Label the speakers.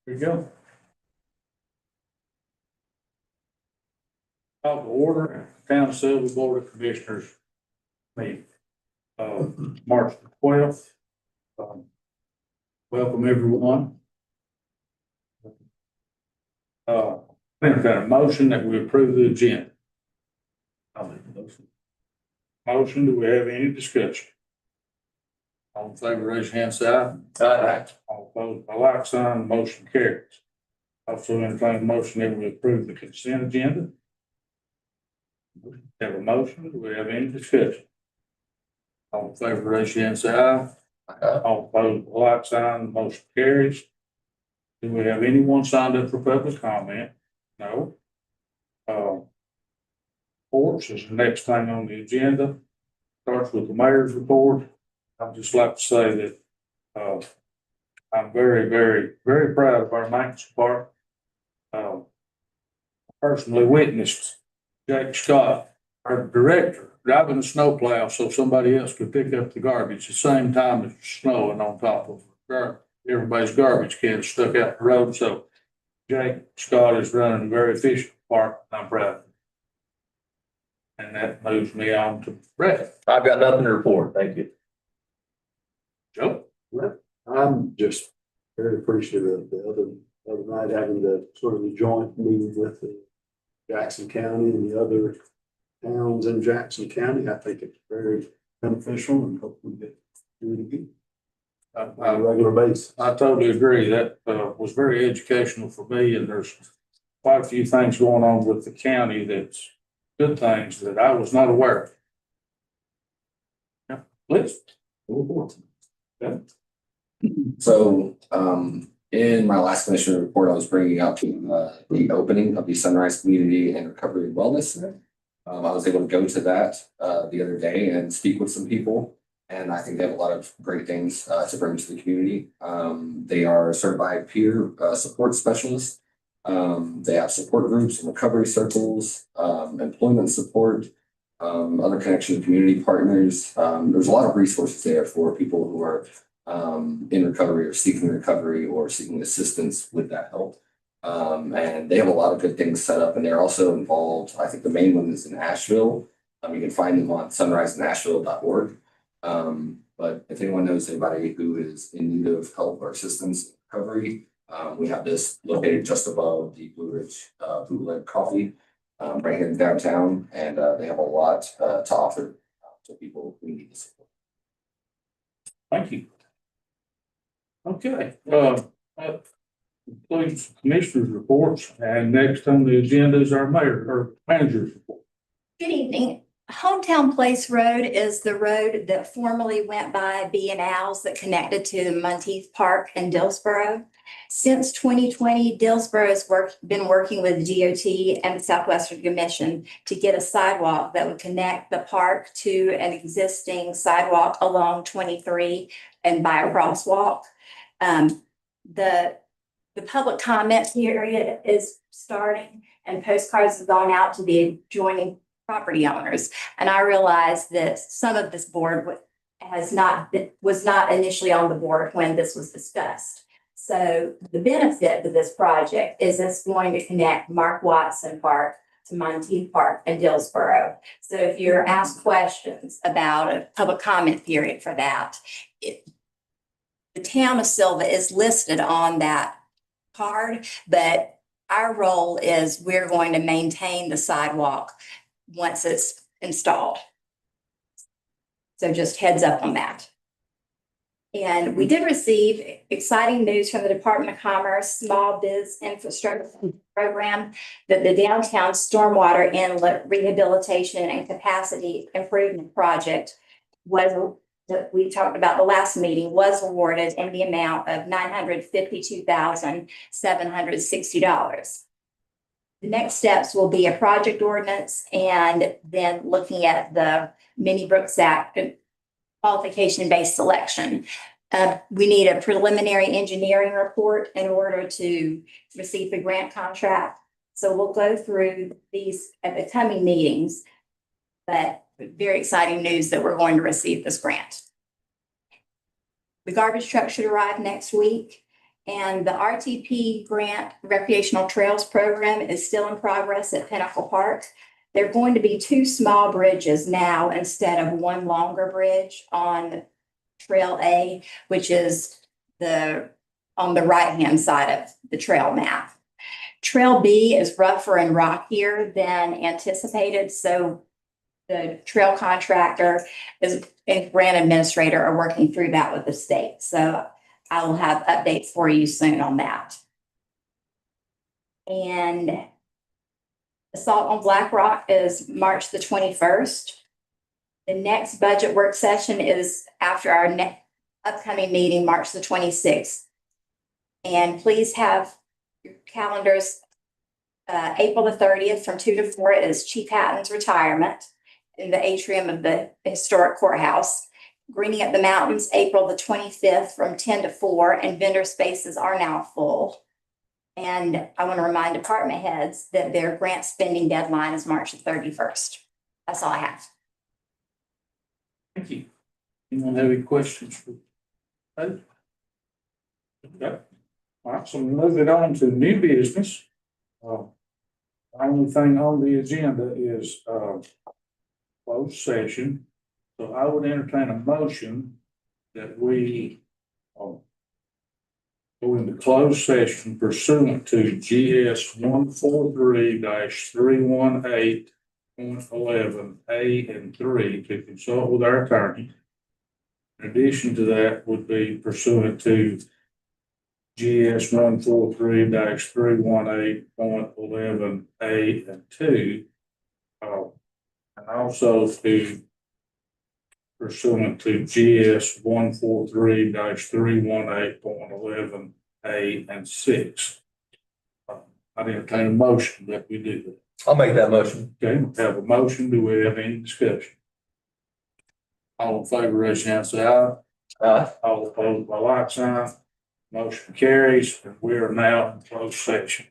Speaker 1: There you go. Call to order, Town of Sylva Board of Commissioners meeting, March the 12th. Welcome everyone. Entertain a motion that we approve the agenda. I'll make the motion. Motion, do we have any discussion? All in favor, raise your hand, say aye. Aye. All opposed, by like sign, motion carries. Also entertain a motion that we approve the consent agenda. Have a motion, do we have any discussion? All in favor, raise your hand, say aye. All opposed, by like sign, motion carries. Do we have anyone signed up for public comment? No. Reports is the next thing on the agenda. Starts with the mayor's report. I'd just like to say that I'm very, very, very proud of our maintenance department. I personally witnessed Jake Scott, our director, driving a snowplow so somebody else could pick up the garbage at the same time as snowing on top of everybody's garbage cans stuck out the road. So Jake Scott is running a very efficient department. I'm proud of him. And that moves me on to Brett.
Speaker 2: I've got nothing to report. Thank you.
Speaker 1: Joe?
Speaker 3: I'm just very appreciative of the other night having the sort of the joint meeting with the Jackson County and the other towns in Jackson County. I think it's very beneficial and hope we get to do it again on a regular basis.
Speaker 1: I totally agree. That was very educational for me, and there's quite a few things going on with the county that's good things that I was not aware of. Yeah, please. Yeah.
Speaker 4: So, in my last commissioner report, I was bringing up the opening of the Sunrise Community and Recovery and Wellness Center. I was able to go to that the other day and speak with some people, and I think they have a lot of great things to bring to the community. They are certified peer support specialists. They have support groups and recovery circles, employment support, other connection to community partners. There's a lot of resources there for people who are in recovery or seeking assistance with that help. And they have a lot of good things set up, and they're also involved. I think the main one is in Asheville. You can find them on sunrisenashville.org. But if anyone knows anybody who is in need of help or assistance in recovery, we have this located just above the Blue Ridge Bootleg Coffee right here in downtown, and they have a lot to offer to people who need the support.
Speaker 1: Thank you. Okay, includes commissioners' reports, and next on the agenda is our mayor or manager's report.
Speaker 5: Good evening. Hometown Place Road is the road that formerly went by B&Al's that connected to Monteith Park and Dillsboro. Since 2020, Dillsboro has been working with DOT and the Southwestern Commission to get a sidewalk that would connect the park to an existing sidewalk along 23 and by a crosswalk. The public comment period is starting, and postcards have gone out to the adjoining property owners. And I realized that some of this board was not initially on the board when this was discussed. So the benefit of this project is it's going to connect Mark Watson Park to Monteith Park and Dillsboro. So if you're asked questions about a public comment period for that, the town of Sylva is listed on that card, but our role is we're going to maintain the sidewalk once it's installed. So just heads up on that. And we did receive exciting news from the Department of Commerce Small Biz Infrastructure Program that the downtown stormwater inlet rehabilitation and capacity improvement project that we talked about the last meeting was awarded in the amount of $952,760. The next steps will be a project ordinance and then looking at the Mini Brooks Act qualification-based selection. We need a preliminary engineering report in order to receive the grant contract. So we'll go through these at the coming meetings, but very exciting news that we're going to receive this grant. The garbage truck should arrive next week, And the RTP grant recreational trails program is still in progress at Pinnacle Park. There are going to be 2 small bridges now instead of 1 longer bridge on Trail A, which is on the right-hand side of the trail map. Trail B is rougher and rockier than anticipated, so the trail contractor and grant administrator are working through that with the state. So I will have updates for you soon on that. And Assault on Black Rock is March the 21st. The next budget work session is after our next upcoming meeting, March the 26th. And please have your calendars, April the 30th from 2 to 4 is Chief Hatton's retirement in the atrium of the historic courthouse. Greening Up the Mountains, April the 25th from 10 to 4, and vendor spaces are now full. And I want to remind department heads that their grant spending deadline is March the 31st. That's all I have.
Speaker 1: Thank you. Anyone have any questions for? Okay. All right, so moving on to new business. The only thing on the agenda is, closed session. So I would entertain a motion that we, go into closed session pursuant to GS 143-318.11 and 3 to consult with our attorney. In addition to that would be pursuant to GS 143-318.11 and 2. And also to pursuant to GS 143-318.11 and 6. I entertain a motion that we do that.
Speaker 2: I'll make that motion.
Speaker 1: Okay, we have a motion. Do we have any discussion? All in favor, raise your hand, say aye.
Speaker 2: Aye.
Speaker 1: All opposed by like sign. Motion carries, and we are now in closed session.